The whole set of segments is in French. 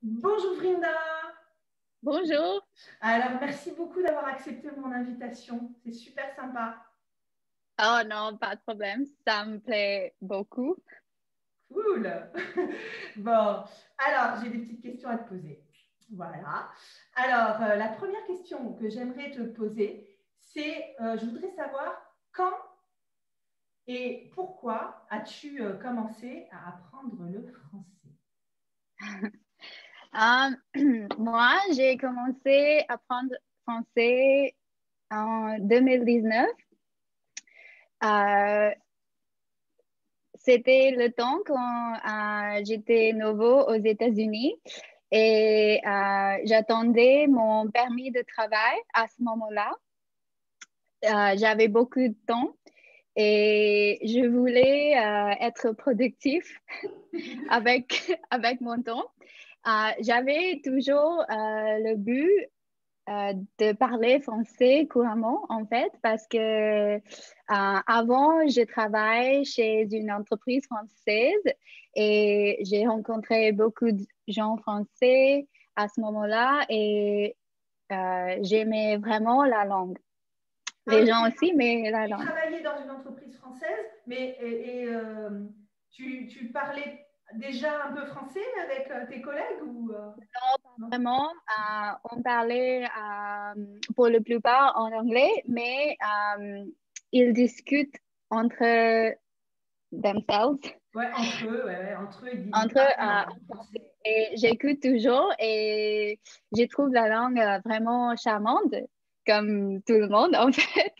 Bonjour Vrinda. Bonjour. Alors, merci beaucoup d'avoir accepté mon invitation. C'est super sympa. Oh non, pas de problème. Ça me plaît beaucoup. Cool. Bon, alors, j'ai des petites questions à te poser. Voilà. Alors, la première question que j'aimerais te poser, c'est, je voudrais savoir quand et pourquoi as-tu commencé à apprendre le français? Moi, j'ai commencé à apprendre français en 2019. C'était le temps quand j'étais nouveau aux États-Unis et j'attendais mon permis de travail à ce moment-là. J'avais beaucoup de temps et je voulais être productif avec mon temps. J'avais toujours le but de parler français couramment, en fait, parce que avant, je travaille chez une entreprise française et j'ai rencontré beaucoup de gens français à ce moment-là et j'aimais vraiment la langue. Les gens aussi, mais la tu langue. travaillais dans une entreprise française, mais tu parlais déjà un peu français avec tes collègues ou Non, pas vraiment. On parlait pour la plupart en anglais, mais ils discutent entre themselves. Ouais, entre eux, entre eux, ils Entre parlaient eux, en français. et j'écoute toujours et je trouve la langue vraiment charmante, comme tout le monde en fait.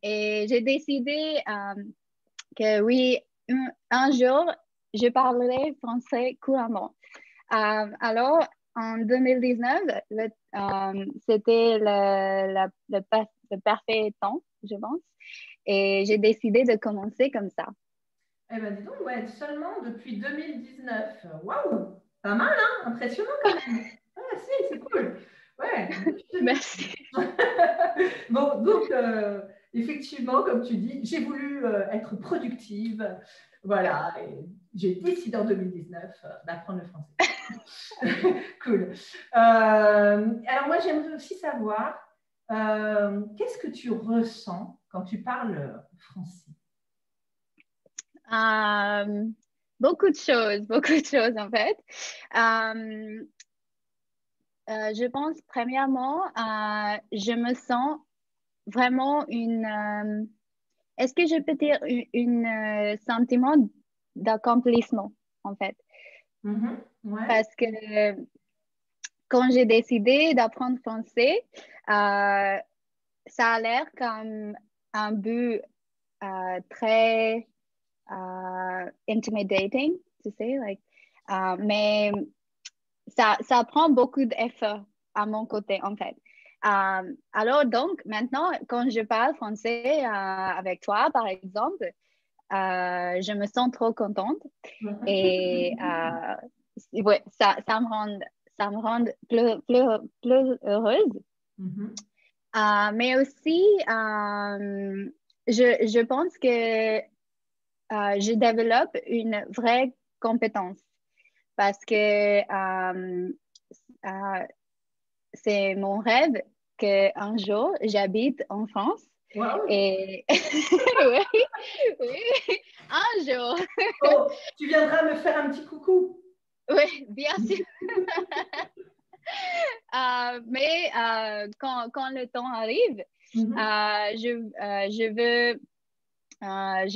Et j'ai décidé que oui, un jour, je parlerai français couramment. Alors, en 2019, c'était le parfait temps, je pense. Et j'ai décidé de commencer comme ça. Eh bien, dis donc, ouais, seulement depuis 2019. Waouh, pas mal, hein? Impressionnant quand même. Ah, si, c'est cool. Ouais, depuis 2019. Merci. Bon, donc, effectivement, comme tu dis, j'ai voulu être productive. Voilà, et j'ai décidé en 2019 d'apprendre le français. Cool. Alors, moi, j'aimerais aussi savoir qu'est-ce que tu ressens quand tu parles français? Euh, beaucoup de choses en fait. Euh, je pense premièrement, je me sens vraiment est-ce que je peux dire sentiment d'accomplissement en fait? Ouais. Parce que quand j'ai décidé d'apprendre français, ça a l'air comme un but très intimidating, tu sais, mais ça prend beaucoup d'effort à mon côté, en fait. Alors, donc, maintenant, quand je parle français avec toi, par exemple, je me sens trop contente et ouais, ça me rend plus heureuse. Mais aussi, je pense que je développe une vraie compétence parce que c'est mon rêve qu'un jour j'habite en France. Wow. Et oui, oui, un jour. Oh, tu viendras me faire un petit coucou. Oui, bien sûr. Mais quand le temps arrive, je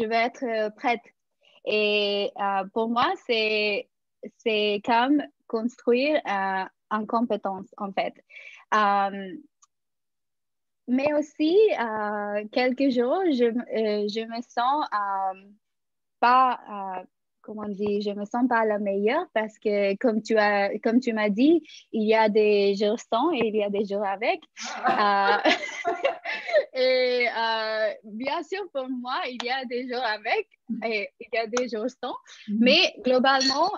veux être prête. Et pour moi, c'est comme construire en compétence, en fait. Mais aussi, quelques jours, je me sens pas, comment dire, je me sens pas la meilleure parce que comme tu m'as dit, il y a des jours sans et il y a des jours avec. Et bien sûr, pour moi, il y a des jours avec et il y a des jours sans. Mais globalement,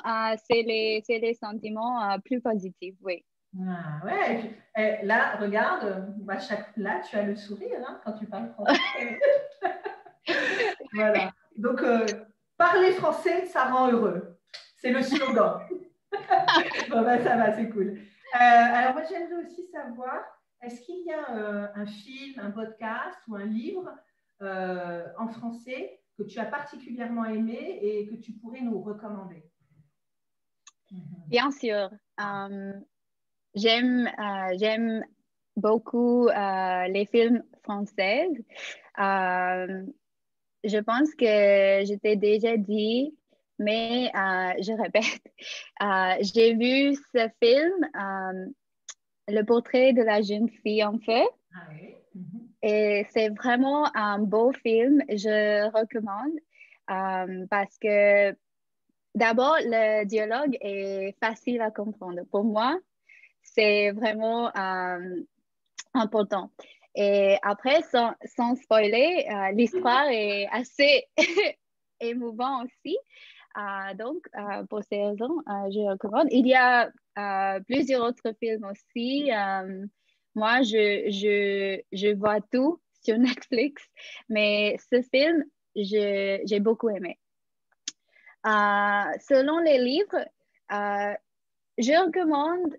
c'est les sentiments plus positifs, oui. Ah, ouais, et puis, là, regarde, là, tu as le sourire hein, quand tu parles français. Voilà. Donc, parler français, ça rend heureux. C'est le slogan. Bon, ben, ça va, c'est cool. Alors, moi, j'aimerais aussi savoir, est-ce qu'il y a un film, un podcast ou un livre en français que tu as particulièrement aimé et que tu pourrais nous recommander? Bien sûr. J'aime beaucoup les films français. Je pense que je t'ai déjà dit, mais je répète. J'ai vu ce film, Le portrait de la jeune fille en feu. Ah oui. Et c'est vraiment un beau film. Je recommande parce que d'abord, le dialogue est facile à comprendre. Pour moi, c'est vraiment important. Et après, sans spoiler, l'histoire est assez émouvante aussi. Donc, pour ces raisons, je recommande. Il y a plusieurs autres films aussi. Moi, je vois tout sur Netflix, mais ce film, j'ai beaucoup aimé. Selon les livres, je recommande,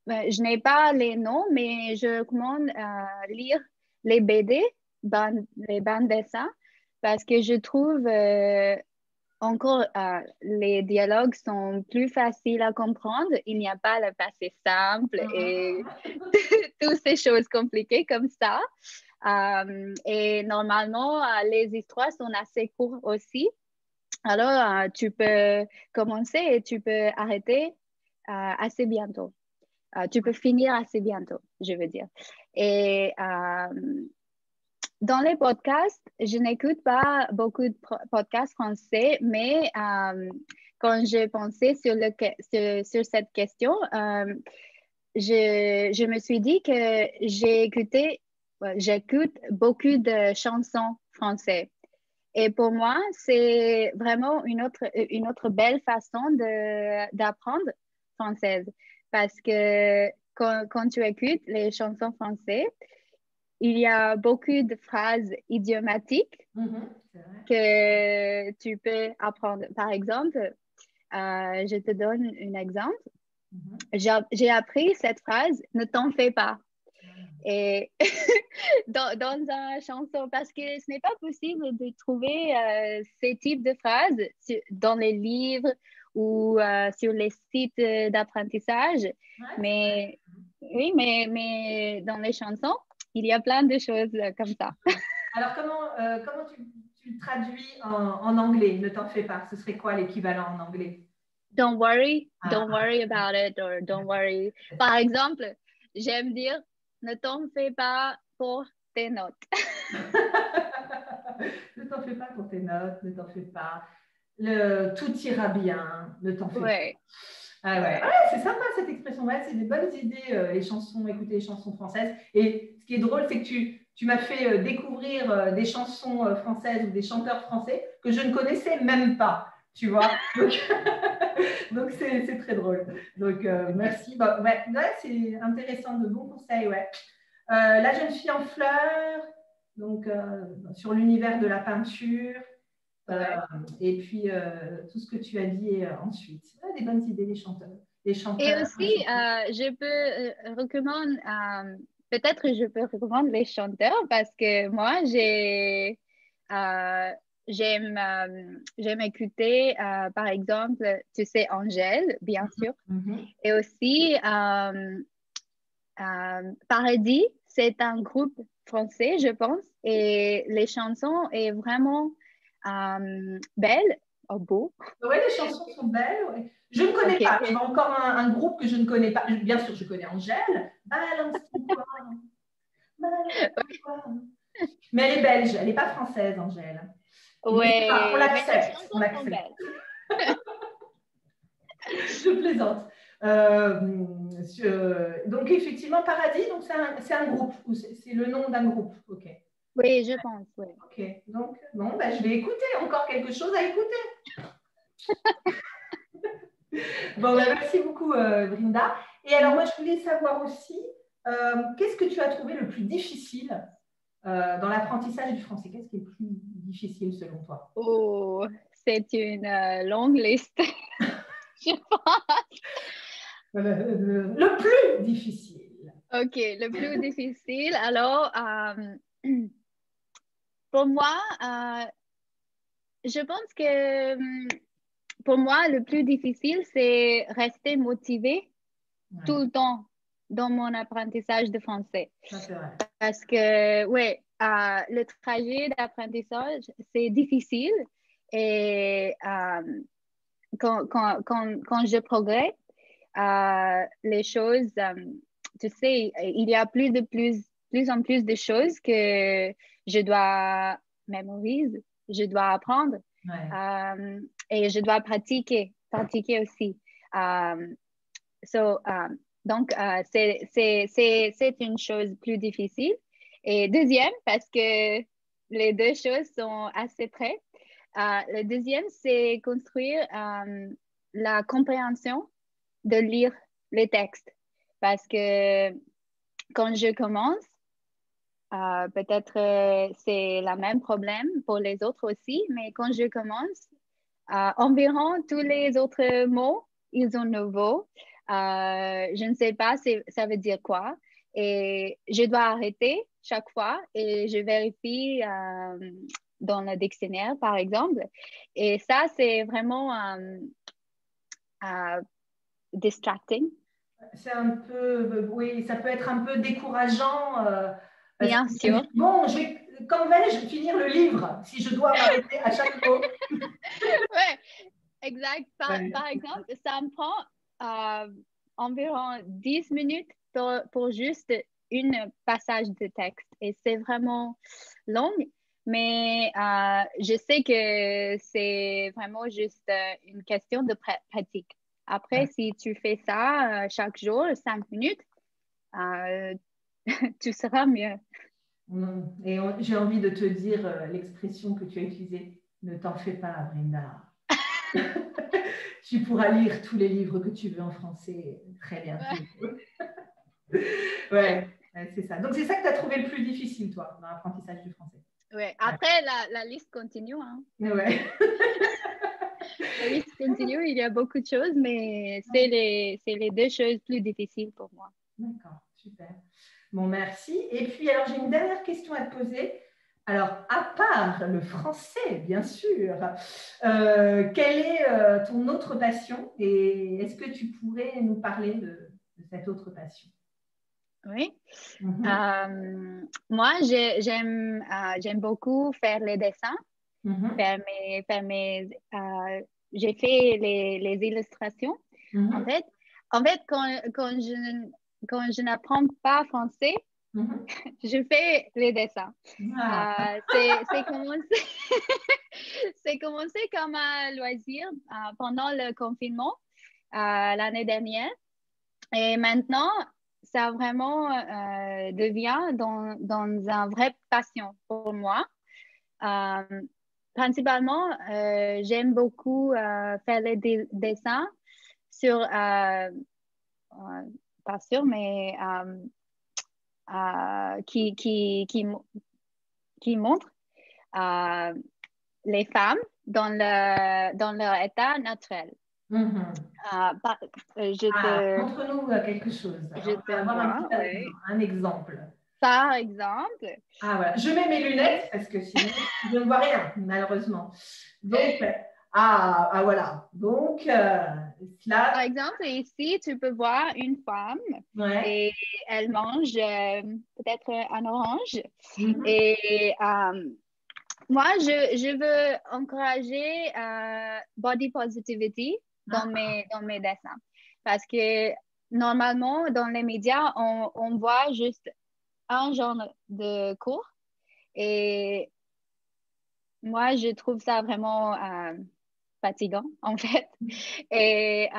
je n'ai pas les noms, mais je recommande lire les BD, les bandes dessins, parce que je trouve encore les dialogues sont plus faciles à comprendre. Il n'y a pas le passé simple et toutes ces choses compliquées comme ça. Et normalement, les histoires sont assez courtes aussi. Alors, tu peux commencer et tu peux arrêter assez bientôt. Tu peux finir assez bientôt, je veux dire. Et dans les podcasts, je n'écoute pas beaucoup de podcasts français, mais quand j'ai pensé sur cette question, je me suis dit que j'écoute beaucoup de chansons françaises. Et pour moi, c'est vraiment une autre belle façon d'apprendre française. Parce que quand tu écoutes les chansons françaises, il y a beaucoup de phrases idiomatiques que tu peux apprendre. Par exemple, je te donne un exemple. J'ai appris cette phrase, ne t'en fais pas. Et dans une chanson, parce que ce n'est pas possible de trouver ces types de phrases dans les livres ou sur les sites d'apprentissage. Mais oui, mais dans les chansons, il y a plein de choses comme ça. Alors, comment tu le traduis en anglais? Ne t'en fais pas. Ce serait quoi l'équivalent en anglais? Don't worry about it, or don't worry. Par exemple, j'aime dire, ne t'en fais pas pour tes notes. Ne t'en fais pas pour tes notes, ne t'en fais pas. Tout ira bien, ne t'en fais pas. Ah ouais. C'est sympa cette expression. Ouais, c'est des bonnes idées, les chansons, écouter les chansons françaises. Et ce qui est drôle, c'est que tu m'as fait découvrir des chansons françaises ou des chanteurs français que je ne connaissais même pas, tu vois. Donc c'est très drôle. Donc, merci. Bah, ouais, c'est intéressant, de bons conseils. Ouais. La jeune fille en fleurs, donc sur l'univers de la peinture. Et puis, tout ce que tu as dit ensuite. Des bonnes idées, les chanteurs. Les chanteurs. Et aussi, je peux recommander, peut-être je peux recommander les chanteurs parce que moi, j'aime écouter, par exemple, tu sais, Angèle, bien sûr. Et aussi, Paradis, c'est un groupe français, je pense, et les chansons est vraiment belles, beau. Oui, les chansons sont belles. Ouais. Je ne connais pas. Tu vois, encore un groupe que je ne connais pas. Bien sûr, je connais Angèle. Balance ton corps. Balance ton corps. Mais elle est belge. Elle n'est pas française, Angèle. Oui, on mais les l'accepte. chansons On sont l'accepte. belles. Je plaisante. Donc, effectivement, Paradis, donc c'est un groupe. C'est le nom d'un groupe. OK. Oui, je pense, oui. OK. Donc, bon, ben, je vais écouter. Encore quelque chose à écouter. Bon, ben, merci beaucoup, Brinda. Et alors, moi, je voulais savoir aussi, qu'est-ce que tu as trouvé le plus difficile dans l'apprentissage du français? Qu'est-ce qui est le plus difficile selon toi? Oh, c'est une longue liste, je pense. Le plus difficile. OK, le plus difficile. Alors, pour moi, je pense que pour moi, le plus difficile, c'est rester motivé tout le temps dans mon apprentissage de français. Ça, c'est vrai. Parce que, ouais, le trajet d'apprentissage, c'est difficile. Et quand je progresse, les choses, tu sais, il y a plus en plus de choses que je dois mémoriser, je dois apprendre et je dois pratiquer aussi. Donc, c'est une chose plus difficile. Et deuxième, parce que les deux choses sont assez près. Le deuxième, c'est construire la compréhension de lire les textes. Parce que quand je commence, peut-être c'est le même problème pour les autres aussi, mais quand je commence, environ tous les autres mots, ils sont nouveaux. Je ne sais pas ça veut dire quoi. Et je dois arrêter chaque fois et je vérifie dans le dictionnaire, par exemple. Et ça, c'est vraiment distracting. C'est un peu, oui, ça peut être un peu décourageant. Bien sûr. Bon, quand vais-je finir le livre si je dois m'arrêter à chaque mot? Oui, exact. Par exemple, ça me prend environ 10 minutes pour juste une passage de texte. Et c'est vraiment long, mais je sais que c'est vraiment juste une question de pratique. Après, si tu fais ça chaque jour, 5 minutes, tu seras mieux. Et j'ai envie de te dire l'expression que tu as utilisée. Ne t'en fais pas, Brenda. Tu pourras lire tous les livres que tu veux en français très bientôt. Ouais, c'est ça. Donc, c'est ça que tu as trouvé le plus difficile, toi, dans l'apprentissage du français. Ouais. Après, la liste continue. Hein. Ouais. La liste continue, il y a beaucoup de choses, mais c'est les deux choses plus difficiles pour moi. D'accord, super. Bon, merci. Et puis, alors, j'ai une dernière question à te poser. Alors, à part le français, bien sûr, quelle est ton autre passion et est-ce que tu pourrais nous parler de cette autre passion? Oui. Moi, j'aime beaucoup faire les dessins, j'ai fait les illustrations. En fait, quand je n'apprends pas français, je fais les dessins. C'est commencé, c'est commencé comme un loisir pendant le confinement l'année dernière. Et maintenant, ça vraiment devient dans une vraie passion pour moi. Principalement, j'aime beaucoup faire les dessins sur, pas sûr, mais qui montrent les femmes dans leur état naturel. Montre-nous quelque chose. Je te vois, un exemple. Par exemple. Voilà. Je mets mes lunettes parce que sinon, je ne vois rien, malheureusement. Donc, voilà. Donc, là. Par exemple, ici, tu peux voir une femme et elle mange peut-être un orange. Et moi, je veux encourager body positivity dans mes dessins. Parce que normalement, dans les médias, on voit juste un genre de cours. Et moi, je trouve ça vraiment fatigant, en fait. Et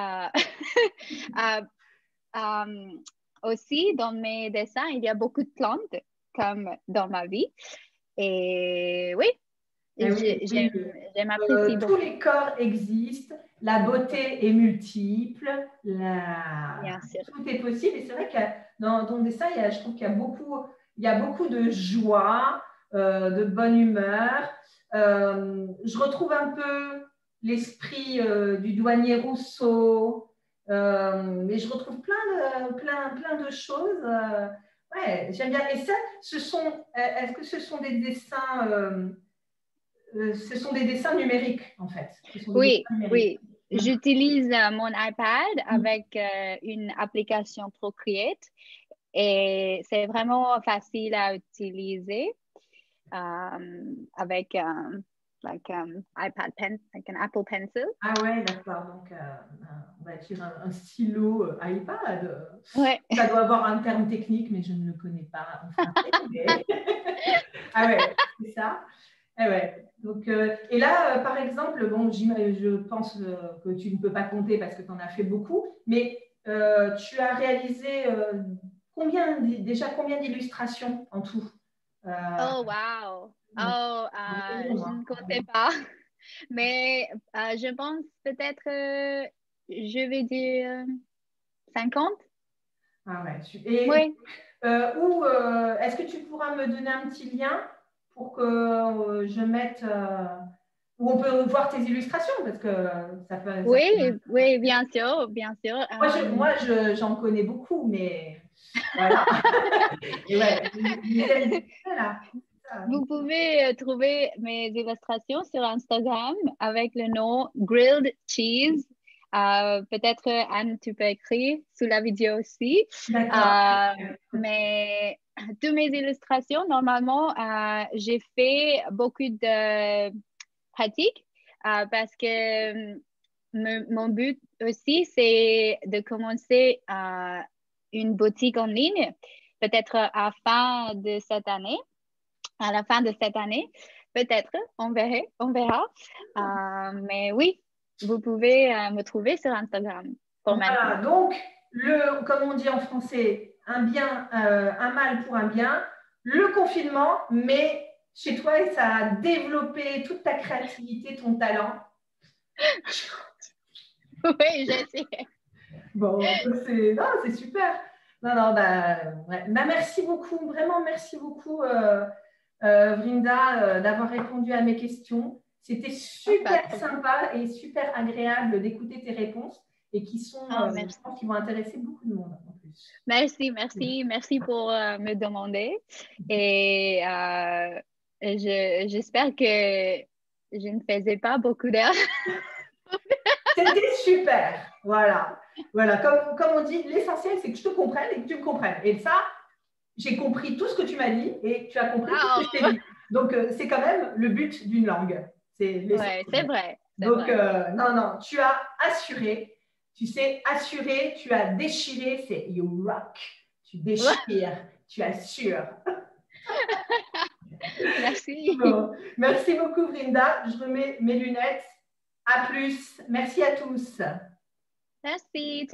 aussi, dans mes dessins, il y a beaucoup de plantes, comme dans ma vie. Et oui, j'aime apprécier beaucoup. Tous les corps existent, la beauté est multiple, tout est possible. Et c'est vrai que dans ton dessin, je trouve qu'il y a beaucoup de joie, de bonne humeur. Je retrouve un peu l'esprit du douanier Rousseau. Mais je retrouve plein de choses. Ouais, j'aime bien. Et ça, est-ce que ce sont des dessins, ce sont des dessins numériques en fait? Ce sont des Oui, dessins numériques. oui. J'utilise mon iPad avec une application Procreate et c'est vraiment facile à utiliser avec iPad pen, like an Apple Pencil. Ah ouais, d'accord. Donc, on va dire un stylo iPad. Ouais. Ça doit avoir un terme technique, mais je ne le connais pas en français. Mais... ah ouais, c'est ça. Ah ouais. Donc, et là, par exemple, bon, je pense que tu ne peux pas compter parce que tu en as fait beaucoup, mais tu as réalisé déjà combien d'illustrations en tout? Oh, wow. Oh, je Moi. ne comptais pas. Mais je pense peut-être, je vais dire 50. Ah ouais. Et Oui, est-ce que tu pourras me donner un petit lien pour que je mette où on peut voir tes illustrations parce que ça oui, peut... oui, bien sûr, bien sûr. J'en connais beaucoup, mais voilà. Et ouais, voilà. Vous pouvez trouver mes illustrations sur Instagram avec le nom Grilled Cheese. Peut-être, Anne, tu peux écrire sous la vidéo aussi. D'accord. Mais toutes mes illustrations, normalement, j'ai fait beaucoup de pratiques parce que mon but aussi, c'est de commencer une boutique en ligne, peut-être à la fin de cette année, peut-être, on verra. Mais oui, vous pouvez me trouver sur Instagram pour Voilà, maintenant. donc, comme on dit en français, un mal pour un bien, le confinement, mais chez toi, ça a développé toute ta créativité, ton talent. Oui, j'essaie. Bon, c'est super. Non, non, ouais. Merci beaucoup, vraiment merci beaucoup, Vrinda, d'avoir répondu à mes questions. C'était Oh, pas de super problème. sympa et super agréable d'écouter tes réponses et Oh, je merci. pense, qui vont intéresser beaucoup de monde en plus. Merci pour me demander. Et j'espère que je ne faisais pas beaucoup d'erreurs. C'était super. Voilà. Voilà. Comme on dit, l'essentiel, c'est que je te comprenne et que tu me comprennes. Et ça, j'ai compris tout ce que tu m'as dit et tu as compris tout ce que je t'ai Oh, dit. Donc, c'est quand même le but d'une langue. C'est ouais, c'est l'essentiel. vrai, c'est Donc, vrai. non, non, tu as assuré. Tu sais, assuré, tu as déchiré, c'est you rock. Tu déchires, tu assures. Merci. Bon. Merci beaucoup, Vrinda. Je remets mes lunettes. À plus. Merci à tous. Merci.